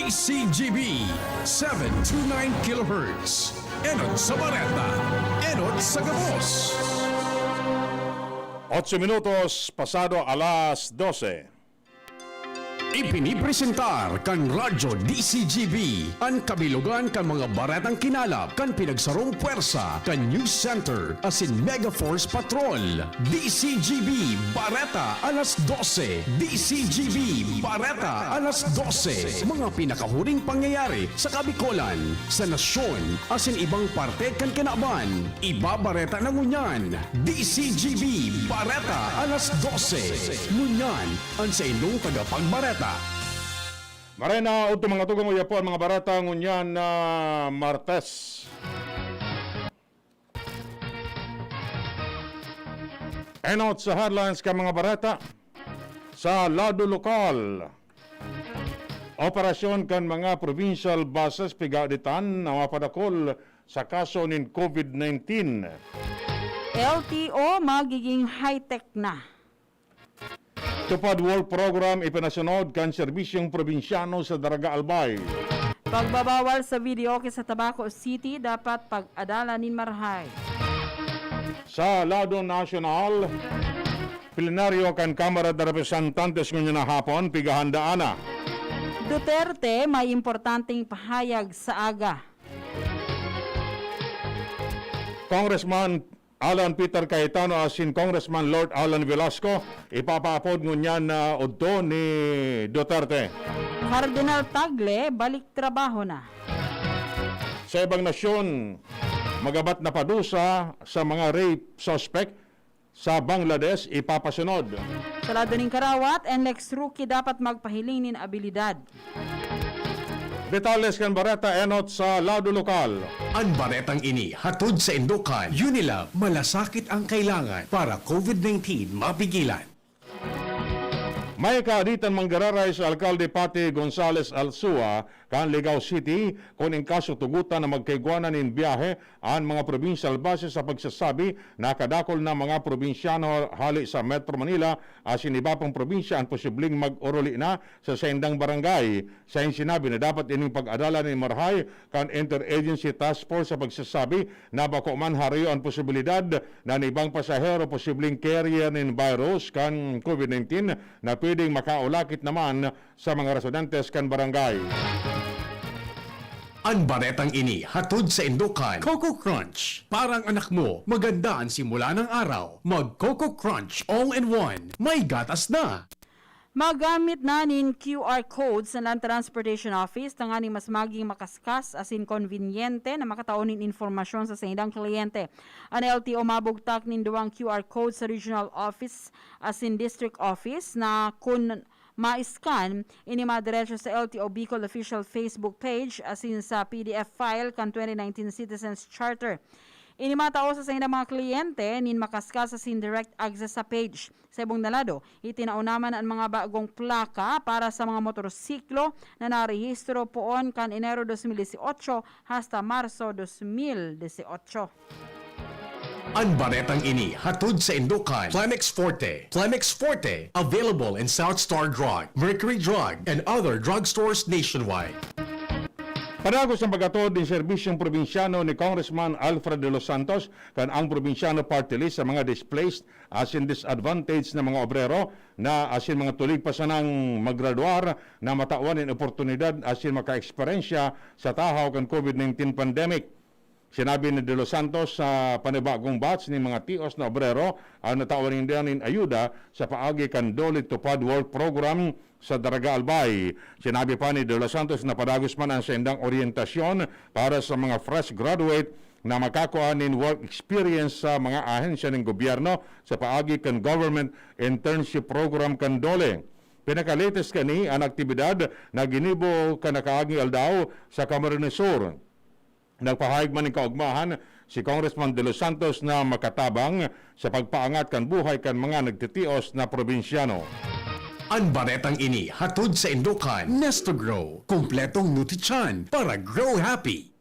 DCGB 729 kHz. Enot sa Bareta, Enot sa Gabos. 8 minutos pasado alas 12. Ipinipresentar kan Radyo DCGB ang kabilugan kan mga baretang kinalap kan pinagsarong puwersa kan News Center asin Megaforce Patrol. DCGB Bareta alas 12. DCGB Bareta alas 12. Mga pinakahuring pangyayari sa Kabikolan, sa nasyon asin ibang parte kan kinaban. Ibabareta na ngunyan. DCGB Bareta alas 12. Ngunyan ang sa inyong tagapagbareta. Marena, ito mga tugang uyapuan, mga barata, ngunyan na Martes. Enot sa headlines ka mga barata. Sa lado lokal, operasyon kan mga provincial buses pigaditan na mapadakol sa kaso ng COVID-19. LTO magiging high-tech na. Tupad World Program ipinasunod kan serbisyong probinsyano sa Daraga Albay. Pagbabawal sa videoke sa Tabaco City dapat pag-adala nin Marhay. Sa lado nasyonal, plenaryo kan Kamara de Representantes ngayon na hapon, pigahandaan na. Duterte may importanteng pahayag sa aga. Congressman Alan Peter Cayetano asin Congressman Lord Alan Velasco ipapaapod ngunyan na udto ni Duterte. Cardinal Tagle balik trabaho na. Sa ibang nasyon, magabat na padusa sa mga rape suspect sa Bangladesh ipapasunod. Sa lado ning Karawat, NLEX rookie dapat magpahiling nin abilidad. Detalles kan Bareta Enot sa lado lokal. Ang baretang ini hatod sa Indokan. Unilab, malasakit ang kailangan para COVID-19 mapigilan. May kaaditan manggararay sa Alkalde Pati Gonzales Alsua kan Ligao City kung in kaso tugutan na magkaigwanan in biyahe ang mga provincial buses sa pagsasabi na kadakol na mga probinsyano hali sa Metro Manila asin iba pang probinsya ang posibleng mag-oroli na sa sendang barangay. Sa sinabi na dapat ining pag-adala ni Marhay kan Interagency Task Force sa pagsasabi na bako man hariyo ang posibilidad na ibang pasahero posibleng carrier ng virus kan COVID-19 na pwedeng makaulakit naman sa mga residentes kan barangay. Ang baretang ini hatod sa Indokan. Coco Crunch. Parang anak mo, maganda ang simula ng araw. Mag Coco Crunch all-in-one. May gatas na. Magamit na nin QR code sa Land Transportation Office tangani mas maging makaskas asin konbinyente na makataunin informasyon sa sindang kliyente. Ang LTO mabugtak nin duwang QR code sa regional office asin district office na kun ma-scan ini madiretso sa LTO Bicol official Facebook page asin sa PDF file kan 2019 Citizens Charter. Ini matao sa sindang mga kliyente nin makaskas asin direct access sa page. Sa ibong nalado, itinao naman ang mga bagong plaka para sa mga motorsiklo na narehistro poon kan Enero 2018 hasta Marso 2018. Ang baretang ini hatod sa Indokan. Planex Forte. Planex Forte. Available in South Star Drug, Mercury Drug, and other drugstores nationwide. Padagos ang pagkatod ng serbisyong probinsyano ni Congressman Alfred de los Santos kan ang probinsyano party list sa mga displaced asin disadvantaged na mga obrero na asin mga tulig pa sanang maggraduar na matawan ng oportunidad asin maka-eksperyensya sa tahaw kan COVID-19 pandemic. Sinabi ni De Los Santos sa panibagong batch ni mga tios na obrero ang natawan ng ayuda sa paagi kan Dole Tupad World Program sa Daraga Albay. Sinabi pa ni De Los Santos na padagos man ang sendang orientasyon para sa mga fresh graduate na makakuha ng work experience sa mga ahensya ng gobyerno sa paagi kan Government Internship Program kan Dole. Pinaka-latest kani ang aktibidad na ginibo kanakaagi aldaw sa Camarines Sur. Nagpahayag man ng kaugmahan si Congressman De Los Santos na makatabang sa pagpaangat kan buhay kan mga nagtitios na probinsyano. Ang baretang ini hatod sa Indokan. Nesto Grow. Kompletong nutri-chan para grow happy.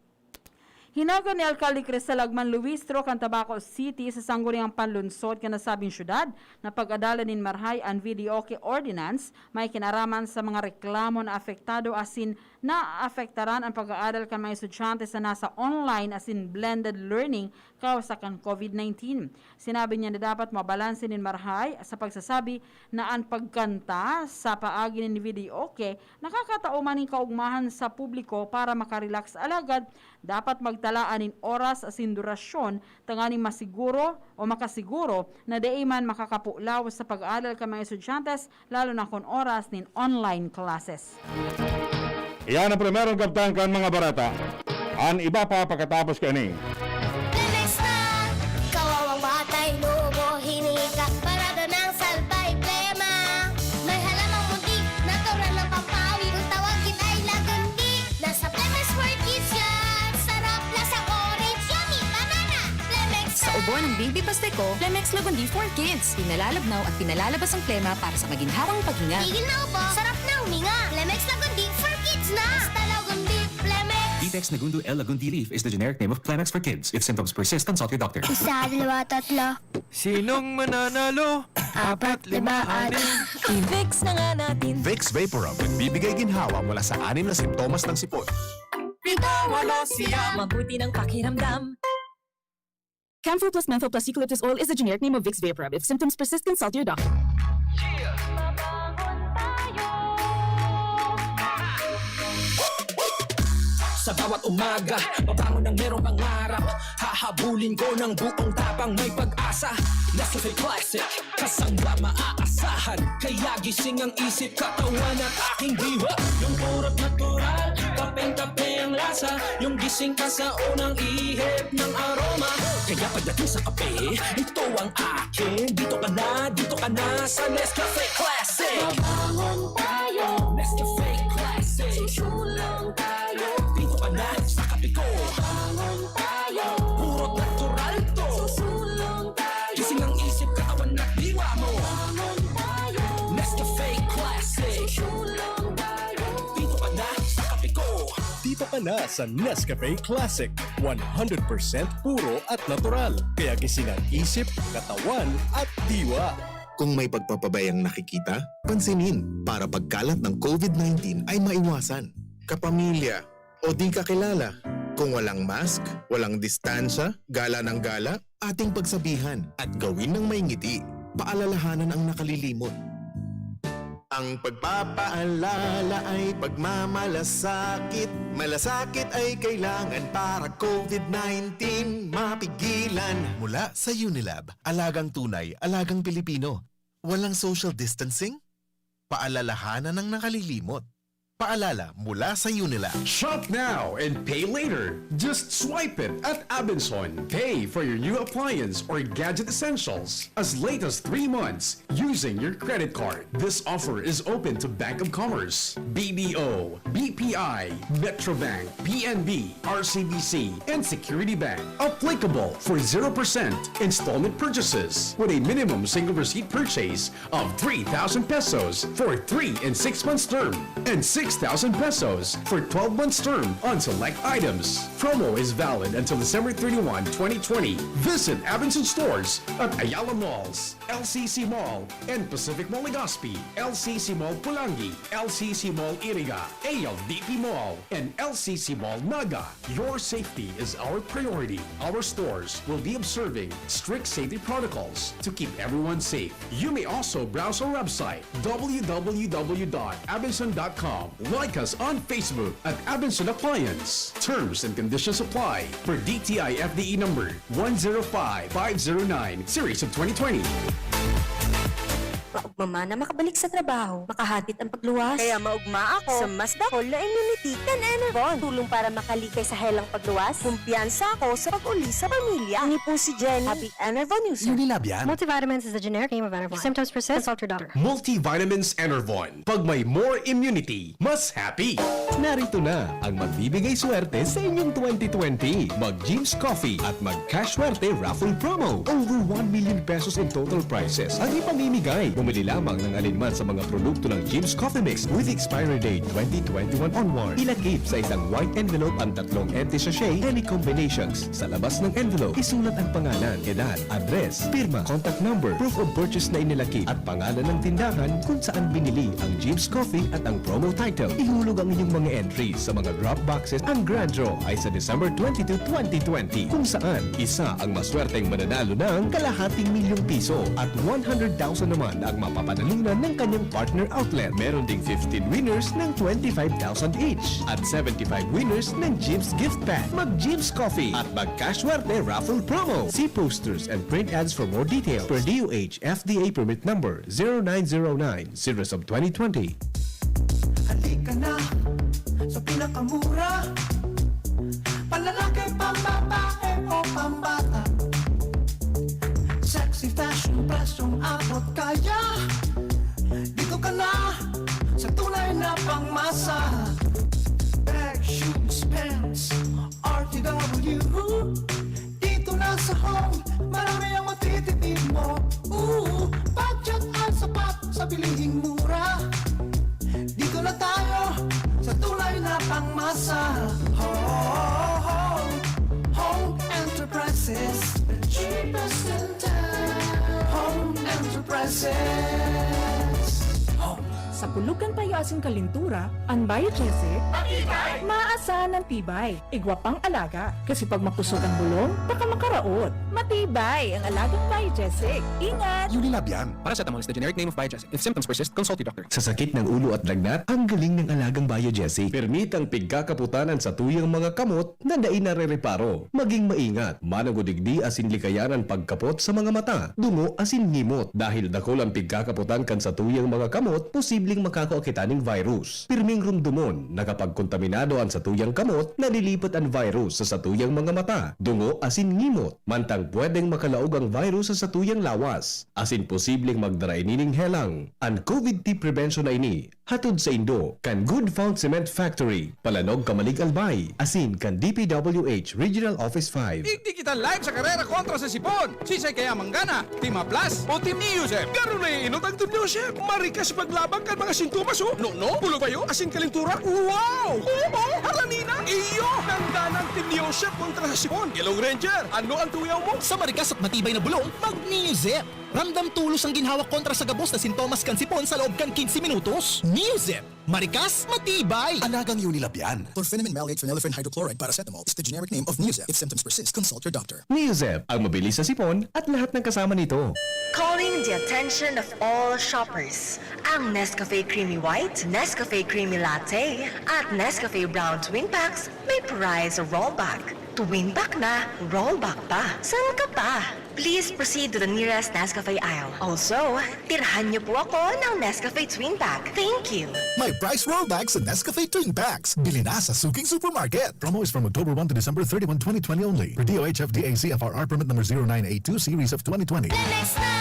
Hinago ni Alcalde Cristal Agman Luistro kan Tabaco City sa sangguniang panlunsod kan nasabing syudad na pag-adala nin marhay ang videoke ordinance may kinaraman sa mga reklamo na apektado asin na afektaran ang pag-aaral kan mga estudyante sa nasa online asin blended learning kausa kan COVID-19. Sinabi niya na dapat mabalanse nin marhay sa pagsasabi na ang pagkanta sa paagi ni videoke nakakatao maning kaugmahan sa publiko para makarelax alagad dapat magtalaanin oras asin durasyon tanganing masiguro o makasiguro na man makakapulaw sa pag-aaral ka mga estudyantes lalo na kung oras nin online classes. Iyan ang primerong kaptan kan mga barata. Ang iba pa pagkatapos kani. Lemex na! Kawawang batay, lobo, hinika, parada ng salbay, plema. May halamang muntik, natural ng pampawi, kung tawagin ay lagundi. Nasa Plemex for Kids yan, sarap lasang orange, yummy, banana. Plemex Sa ubo ng Baby Pasteco, Plemex Lagundi for Kids. Pinalalabnaw at pinalalabas ang plema para sa maginhawang paghinga. Tigil na upo, sarap na huminga. Plemex Lagundi for Kids na! Basta Lagundi, Plemex. Detex Nagundu L. Lagundi Leaf is the generic name of Plemex for kids. If symptoms persist, consult your doctor. Isa, dalawa, tatlo. Sinong mananalo? 4, 5, 6. Fix na nga natin. Vicks Vaporub nagbibigay ginhawa mula sa 6 na simptomas ng sipon. Rito wala siya. Mabuti ng pakiramdam. Camphor plus menthol plus eucalyptus oil is the generic name of Vicks Vaporub. If symptoms persist, consult your doctor. Sa bawat umaga, babangon ng merong pangarap. Hahabulin ko ng buong tapang may pag-asa. Nescafe Classic, kasangga maaasahan. Kaya gising ang isip, katawan at aking diwa. Yung purot natural, kapeng-kape ang lasa. Yung gising ka sa unang ihip ng aroma. Kaya pagdating sa kape, ito ang akin. Dito ka na sa Nescafe Classic. Babangon tayo, Nescafe Classic. Susulang tayo. Dito ka na sa kape ko. Bangon tayo. Purot natural to. Susulong tayo. Gising ang isip, katawan at diwa mo. Bangon tayo. Nescafe Classic. Susulong tayo. Dito ka na sa kape ko. Dito ka na sa Nescafe Classic. 100% puro at natural. Kaya gising ang isip, katawan at diwa. Kung may pagpapabayang nakikita, pansinin para pagkalat ng COVID-19 ay maiwasan. Kapamilya o di kakilala. Kung walang mask, walang distansya, gala ng gala, ating pagsabihan at gawin ng may ngiti. Paalalahanan ang nakalilimot. Ang pagpapaalala ay pagmamalasakit. Malasakit ay kailangan para COVID-19 mapigilan. Mula sa Unilab, alagang tunay, alagang Pilipino. Walang social distancing? Paalalahanan ng nakalilimot. Paalala mula sa Unilab. Shop now and pay later. Just swipe it at Abenson. Pay for your new appliance or gadget essentials as late as 3 months using your credit card. This offer is open to Bank of Commerce, BDO, BPI, Metrobank, PNB, RCBC, and Security Bank. Applicable for 0% installment purchases with a minimum single receipt purchase of 3,000 pesos for 3 and 6 months term and 6,000 pesos for 12 months term on select items. Promo is valid until December 31, 2020. Visit Abenson stores at Ayala Malls, LCC Mall, and Pacific Mall Legazpi, LCC Mall Pulangi, LCC Mall Iriga, ALDP Mall, and LCC Mall Naga. Your safety is our priority. Our stores will be observing strict safety protocols to keep everyone safe. You may also browse our website www.abenson.com. Like us on Facebook at Abenson Appliance. Terms and conditions apply per DTI FDE number 105509 series of 2020. Maugma na makabalik sa trabaho, makahatid ang pagluwas. Kaya maugma ako sa Mazda Whole na Immunity 10 Enervon. Tulong para makalikay sa helang pagluwas. Kumpiyansa ako sa pag-uli sa pamilya. Ini po si Jenny, happy Enervon user. Unilab yan. Multivitamins is the generic name of Enervon. If symptoms persist, consult your doctor. Multivitamins Enervon. Pag may more immunity, mas happy. Narito na ang magbibigay swerte sa inyong 2020. Mag-Jeeves Coffee at mag-Cash Swerte Raffle Promo. Over 1 million pesos in total prizes ang ipamimigay. Bumili lamang ng alinman sa mga produkto ng Jim's Coffee Mix with expiry date 2021 onward. Ilagip sa isang white envelope ang tatlong empty sachet any combinations. Sa labas ng envelope, isulat ang pangalan, edad, address, firma, contact number, proof of purchase na inilakip at pangalan ng tindahan kung saan binili ang Jim's Coffee at ang promo title. Ihulog ang inyong mga entries sa mga drop boxes. Ang grand draw ay sa December 22, 2020 kung saan isa ang maswerteng mananalo ng ₱250,000 at 100,000 naman ang mapapanalunan ng kanyang partner outlet. Meron ding 15 winners ng 25,000 each at 75 winners ng Jim's gift pack. Mag-Jim's Coffee at mag-Cashwerte raffle promo. See posters and print ads for more details. Per DOH FDA permit number 0909 series of 2020. Halika na sa pinakamura, panlalaki, pambabae o pambata. Sexy fashion, presyong abot kaya. Dito ka na sa tunay na pangmasa. Bag, shoes, pants, RTW. Dito na sa home, marami ang matitipid mo. Budget at sapat sa bilihing mura. Dito na tayo sa tunay na pangmasa. Home Enterprises, the cheapest in town. Home Enterprises. Sa pulugan payo asin kalintura, ang Biogesic, maasahan ng tibay, igwapang alaga. Kasi pag mapusog ang bulong, baka makaraot. Matibay ang alagang Biogesic. Ingat! Unilabian. Paracetamol is the generic name of Biogesic. If symptoms persist, consult your doctor. Sa sakit ng ulo at lagnat, ang galing ng alagang Biogesic. Permit ang pigkakaputanan sa tuyang mga kamot na dai narereparo. Maging maingat, managudigdi asin likayanan pagkapot sa mga mata. Dungo asin ngimot. Dahil dakol ang pigkakaputan kan sa tuyang mga kamot, posibleng makakaakitaning virus. Pirming rumdumon na kapag kontaminado ang sa tuyang kamot, nalilipat ang virus sa tuyang mga mata. Dungo asin ngimot. Mantang pwedeng makalaog ang virus sa tuyang lawas. Asin posibleng magdarainining helang. Ang COVID-19 prevention na ini, hatod sa Indo, kan Good Fount Cement Factory, Palanog, Kamalig, Albay, asin kan DPWH Regional Office 5. Hindi kita live sa karera kontra sa sipon. Sisay kaya manggana, Team A Plus o Team Yusef. Gano'n na inot ang Team Yusef. Marikas paglabang kan mga sintomas o. No? Pulo kayo? Asin kalintura? Wow! Oo! Haranina! Iyo! Handa ng Team Yusef kontra sa sipon. Yellow Ranger, ano ang tuyaw mo? Sa marikas at matibay na bulong, mag-Neozep. Ramdam tulos ang ginhawak kontra sa gabos na sintomas kan sipon sa loob kan 15 minutos. Neozep. Marikas, matibay. Alagang Unilabian. Chlorpheniramine malate phenylephrine hydrochloride paracetamol is the generic name of Neozep. If symptoms persist, consult your doctor. Neozep, ang mabilis sa sipon at lahat ng kasama nito. Calling the attention of all shoppers. Ang Nescafe Creamy White, Nescafe Creamy Latte, at Nescafe Brown Twin Packs may prize rollback. Twin pack na, rollback pa. Saan ka pa? Please proceed to the nearest Nescafe aisle. Also, tirhan niyo po ako ng Nescafe Twin Pack. Thank you. May price rollback sa Nescafe Twin Packs. Bili na sa Suking Supermarket. Promo is from October 1 to December 31, 2020 only. Per DOH FDA CFRR permit number 0982 series of 2020. Lemex na,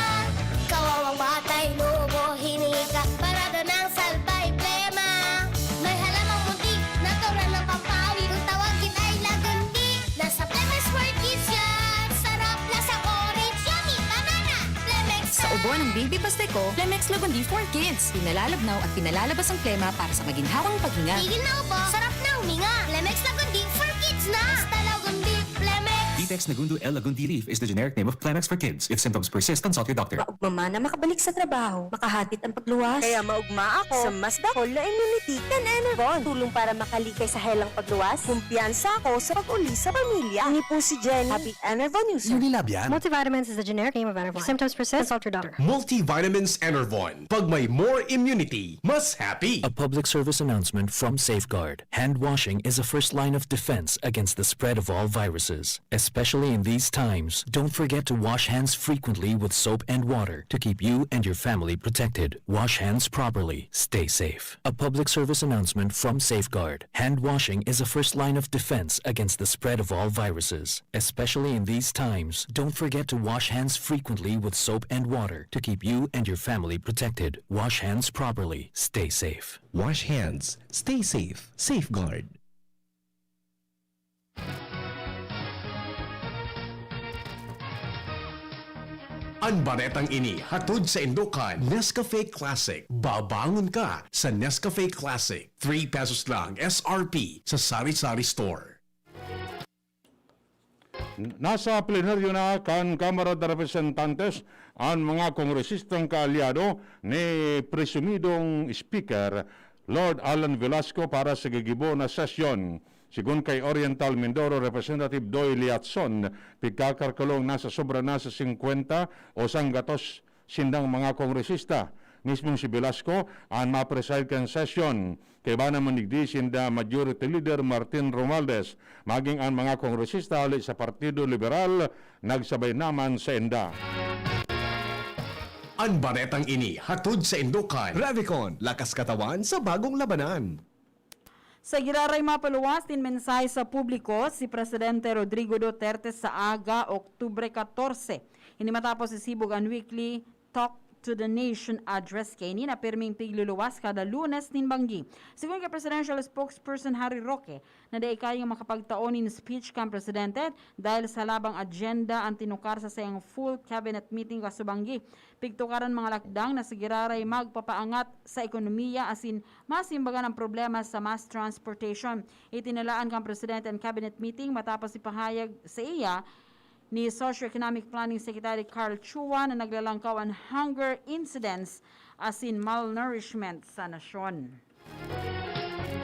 kawawang batay, lobo, hinika, parada ng salbay, plema. May halamang muntik, natural ng pampawi, kung tawagin ay lagundi. Nasa Plemex for Kids yan, sarap lasang orange, yummy, banana. Plemex na. Sa ubo ng Baby Pasteco, Plemex Lagundi for Kids. Pinalalabnaw at pinalalabas ang plema para sa maginhawang paghinga. Tigil na upo, sarap na huminga. Plemex Lagundi for Kids na. Basta Lagundi, Plemex. Vitex Nagundo L. Lagundi Leaf is the generic name of Clanex for kids. If symptoms persist, consult your doctor. Maugma na makabalik sa trabaho, makahatid ang pagluwas. Kaya maugma ako sa mas dakol na immunity kan Enervon. Tulong para makalikay sa helang pagluwas. Kumpiyansa ako sa pag-uli sa pamilya. Ini po si Jenny, Happy Enervon user. Unilabian. Multivitamins is the generic name of Enervon. If symptoms persist, consult your doctor. Multivitamins Enervon. Pag may more immunity, mas happy. A public service announcement from Safeguard. Hand washing is a first line of defense against the spread of all viruses. Especially in these times, don't forget to wash hands frequently with soap and water to keep you and your family protected. Wash hands properly. Stay safe. A public service announcement from Safeguard. Hand washing is a first line of defense against the spread of all viruses. Especially in these times, don't forget to wash hands frequently with soap and water to keep you and your family protected. Wash hands properly. Stay safe. Wash hands. Stay safe. Safeguard. Ang baretang ini hatod sa Indokan Nescafe Classic. Babangon ka sa Nescafe Classic. 3 pesos lang SRP sa Sari-Sari Store. Nasa plenaryo na kan Kamara de Representantes ang mga kongresistang kaalyado ni presumidong Speaker Lord Alan Velasco para sa gigibo na sesyon. Sigun kay Oriental Mindoro Representative Doy Liatson, pigkakarkulong nasa sobra na sa 50 o sanggatos sindang mga kongresista. Mismong si Velasco ang ma-preside kan session. Kay ba naman nigdi sinda Majority Leader Martin Romualdez, maging ang mga kongresista ulit sa Partido Liberal, nagsabay naman sa enda. Ang baretang ini hatod sa Indokan. Revicon, lakas katawan sa bagong labanan. Sa giraray mapaluwas din mensahe sa publiko si Presidente Rodrigo Duterte sa aga Oktubre 14. Ini matapos isibog ang weekly Talk to the Nation address kay ni na pirming pigluluwas kada Lunes nin banggi. Sigun kay Presidential Spokesperson Harry Roque na day kayang makapagtaonin speech kang Presidente dahil sa labang agenda ang tinukar sa sayang full cabinet meeting kasubanggi. Pigtukaran mga lakdang na sigiraray magpapaangat sa ekonomiya asin masimbagan ang problema sa mass transportation. Itinalaan kang Presidente ang cabinet meeting matapos ipahayag sa iya ni Socio-Economic Planning Secretary Carl Chua na naglalangkaw ang hunger incidents asin malnourishment sa nasyon.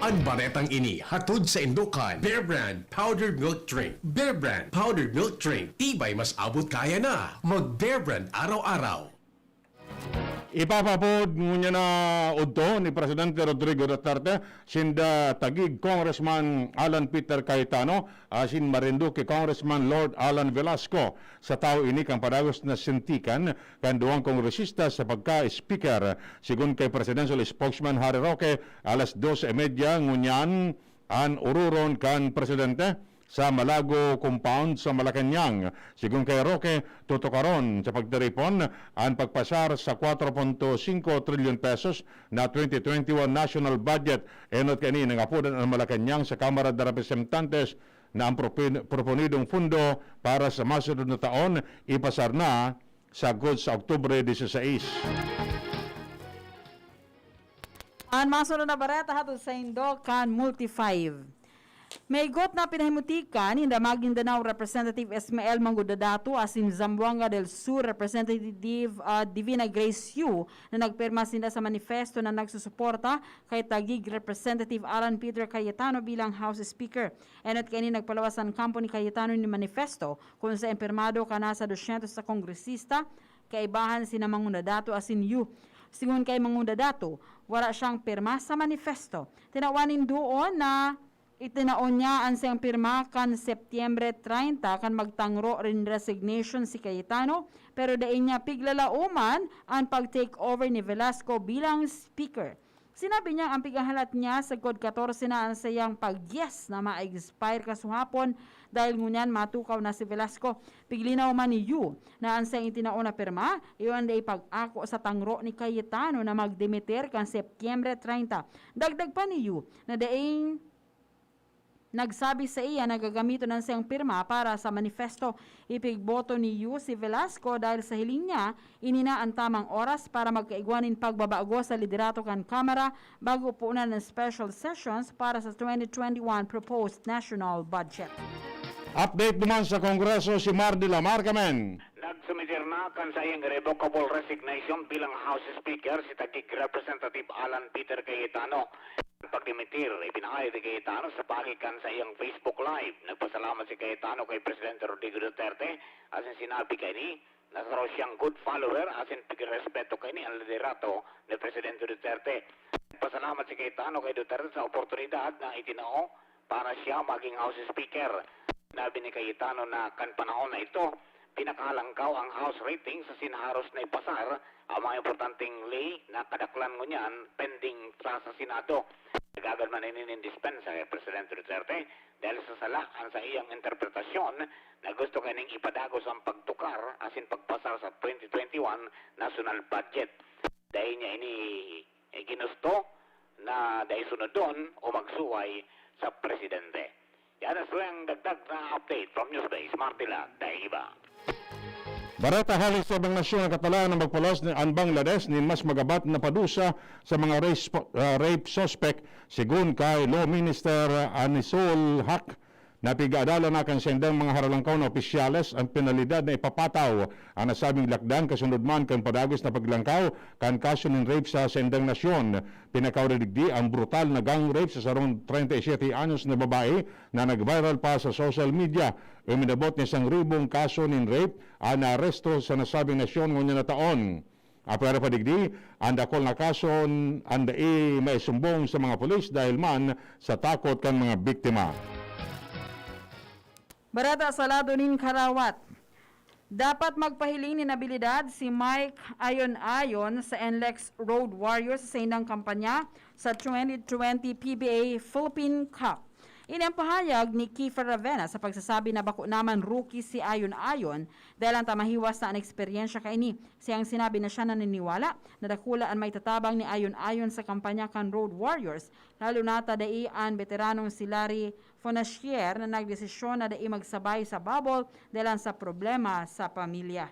Ang baretang ini hatod sa Indokan. Bear Brand Powdered Milk Drink. Bear Brand Powdered Milk Drink. Tibay mas abot kaya na. Mag Bear Brand araw-araw. Ipapapod ngunya na udto ni Presidente Rodrigo Duterte sinda tagig Congressman Alan Peter Cayetano asin Marinduque Congressman Lord Alan Velasco sa tao ini kang padagos na sintikan kan duwang kongresista sa pagka-speaker. Sigun kay Presidential Spokesman Harry Roque, alas 12:30 ngunyan an ururon kan Presidente sa Malago Compound sa Malacanang. Sigun kay Roque, tutukaron sa pagtaripon ang pagpasar sa 4.5 trilyon pesos na 2021 national budget. Enot kani nangapudan ang Malacanang sa Kamara de Representantes na ang proponidong fundo para sa masunod na taon ipasar na sa sa Oktubre 16. Ang masunod na bareta hatod sa Indokan Multi-5. May got na pinahimutikan ni Maguindanao Representative Ismael Mangudadato asin Zamboanga del Sur Representative Divina Grace Yu na nagpirma sinda sa manifesto na nagsusuporta kay tagig Representative Alan Peter Cayetano bilang House Speaker. Enot kani nagpalawas ang kampo ni Cayetano ni manifesto kung sa impirmado ka na sa 200 sa kongresista kaibahan sina Mangudadato asin Yu. Sigun kay Mangudadato, wala siyang pirma sa manifesto. Tinawanin doon na itinaon niya ang siyang pirma kan Setyembre 30 kan magtangro rin resignation si Cayetano pero dain niya piglalauman ang pag-take over ni Velasco bilang speaker. Sinabi niya ang pigahalat niya sa Code 14 na ang sayang pag-yes na ma-expire kasuhapon dahil ngunyan matukaw na si Velasco. Piglinaw man ni Yu na ang sayang itinaon na pirma, iyon day pag-ako sa tangro ni Cayetano na magdimiter kan Setyembre 30. Dagdag pa ni Yu na daing nagsabi sa iya na gagamito ng siyang pirma para sa manifesto. Ipigboto ni Yu si Velasco dahil sa hiling niya, inina ang tamang oras para magkaigwanin pagbabago sa liderato kan Kamara bago puunan ng special sessions para sa 2021 proposed national budget. Update naman sa Kongreso si Mardy Lamar Kamen. Nagsumitir na kan sa iyang revocable resignation bilang House Speaker si tagig Representative Alan Peter Cayetano. Pagdimitir, ipinahayag ni Cayetano sa pagikan sa iyang Facebook Live. Nagpasalamat si Cayetano kay Presidente Rodrigo Duterte asin sinabi kay ni na raw siyang good follower asin pagrespeto kay ni ang liderato ni Presidente Duterte. Nagpasalamat si Cayetano kay Duterte sa oportunidad na itinao para siya maging House Speaker. Sinabi ni Cayetano na kan panahon na ito, pinakalangkaw ang House rating sa sinaharos na ipasar ang mga importanteng lay na kadaklan mo niyan pending sa Senado. Nagagad man ininindispensa kay Presidente Duterte dahil sa sala ang sa iyang interpretasyon na gusto kaning ipadagos ang pagtukar asin pagpasar sa 2021 national budget. Dahil niya ini ginusto na dahil sunod doon o magsuway sa Presidente. Yan ang dagdag na update from Newsbase, Martila, dahil iba. Barata halis sa bang nasyon ang katalaan ng magpulos ang Bangladesh ni mas magabat na padusa sa mga rape suspect sigun kay Law Minister Anisul Haq na pigadala na kan sendang mga haralangkaw na opisyales ang penalidad na ipapataw ang nasabing lakdan kasunod man kan padagos na paglangkaw kan kaso ng rape sa sendang nasyon. Pinakauredigdi ang brutal na gang rape sa sarong 37 anyos na babae na nag-viral pa sa social media. Uminabot ni 1,000 kaso ng rape ang naaresto sa nasabing nasyon ngunya na taon. Apara padigdi, ang dakol na kaso ang dai maisumbong sa mga pulis dahil man sa takot kan mga biktima. Barata sa lado nin Karawat. Dapat magpahiling ni nabilidad si Mike Ayon-Ayon sa NLEX Road Warriors sa inang kampanya sa 2020 PBA Philippine Cup. Ini ang pahayag ni Kiefer Ravena sa pagsasabi na bako naman rookie si Ayon-Ayon dahil ang tamahiwas na ang eksperyensya kaini. Siyang sinabi na siya naniniwala na dakulaan may tatabang ni Ayon-Ayon sa kampanya kan Road Warriors, lalo na tadai ang veteranong si Larry Fonashier na nagdesisyon na dai magsabay sa bubble dahil sa problema sa pamilya.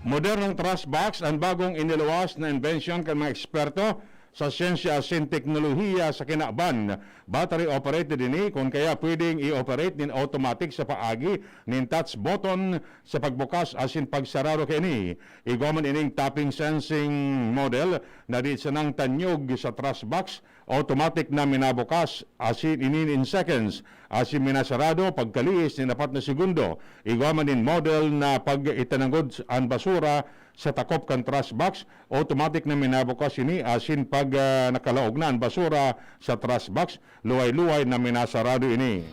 Modernong trash box ang bagong iniluwas na inbensyon kan mga eksperto sa siyensya sin teknolohiya sa kinaban. Battery operated ini kung kaya pwedeng i-operate nin automatic sa paagi nin touch button sa pagbukas asin pagsarado kini. Igaman ining tapping sensing model na di sanang tanyog sa trash box, automatic na minabukas asin inin in seconds. Asin minasarado pagkaliis ni 4 na segundo. Igaman din model na pag itanangod ang basura sa takop kan trash box, automatic na minabukas ini asin pag nakalaog na ang basura sa trash box, luway-luway na minasarado ini.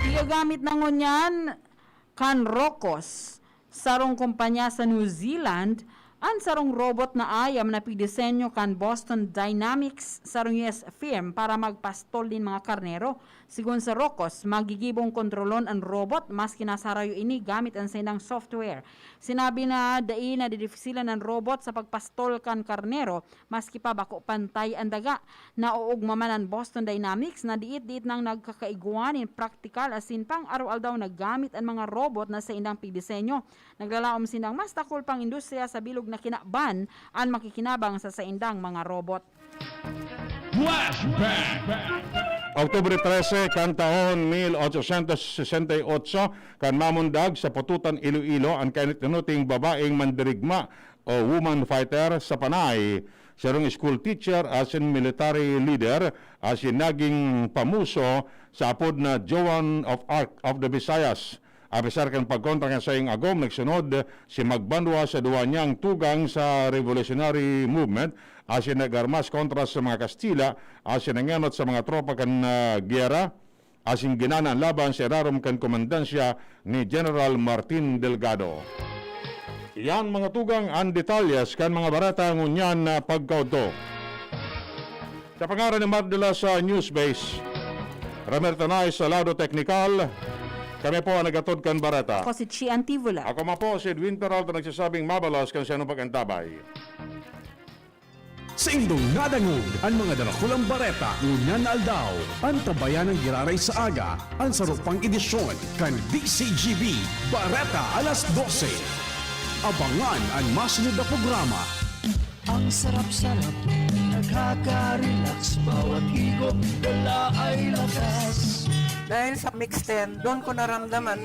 Igagamit na ngunyan kan Rocos sarong kumpanya sa New Zealand ang sarong robot na ayam na pidisenyo kan Boston Dynamics sarong US firm para magpastol din mga karnero. Sigun sa Rocos, magigibong kontrolon ang robot mas kinasarayo ini gamit ang sinang software. Sinabi na dai na didifisilan ng robot sa pagpastol kan karnero maski pa bako pantay ang daga. Nauugmaman ang Boston Dynamics na diit-diit nang nagkakaiguanin praktikal asin pang araw daw naggamit ang mga robot na sa indang pidisenyo. Naglalaom sinang mas takol pang industriya sa bilog na kinaban ang makikinabang sa indang mga robot. Oktubre 13 kan taon 1868 kan mamundag sa Pututan, Iloilo ang kanitinuting babaeng mandirigma o woman fighter sa Panay. Sarong school teacher asin military leader asin naging pamuso sa apod na Joan of Arc of the Visayas. Abisar kan pagkontra kan sayang agom nagsunod si Magbanwa sa duwa niyang tugang sa revolutionary movement asin nagarmas kontra sa mga Kastila asin nanganot sa mga tropa kan giyera asin ginana ang laban sa irarom kan komandansya ni General Martin Delgado. Yan mga tugang ang detalyas kan mga barata ngunyan na pagkauto. Sa pangaran ni Mardula sa Newsbase, Ramer Tanay sa Lado Technical, kami po ang nagatod kan barata. Ako si Chi Antivula. Ako ma po si Edwin Peralta nagsasabing mabalas kan siya nung pagantabay. Sa indong nadangog ang mga darakulang bareta ngunyan na aldaw ang tabayan ng giraray sa aga ang sarupang edisyon kan DCGB Bareta alas 12. Abangan ang masunod na programa. Ang sarap-sarap, nakaka-relax, bawat higop, dala ay lakas. Dahil sa Mix 10, doon ko naramdaman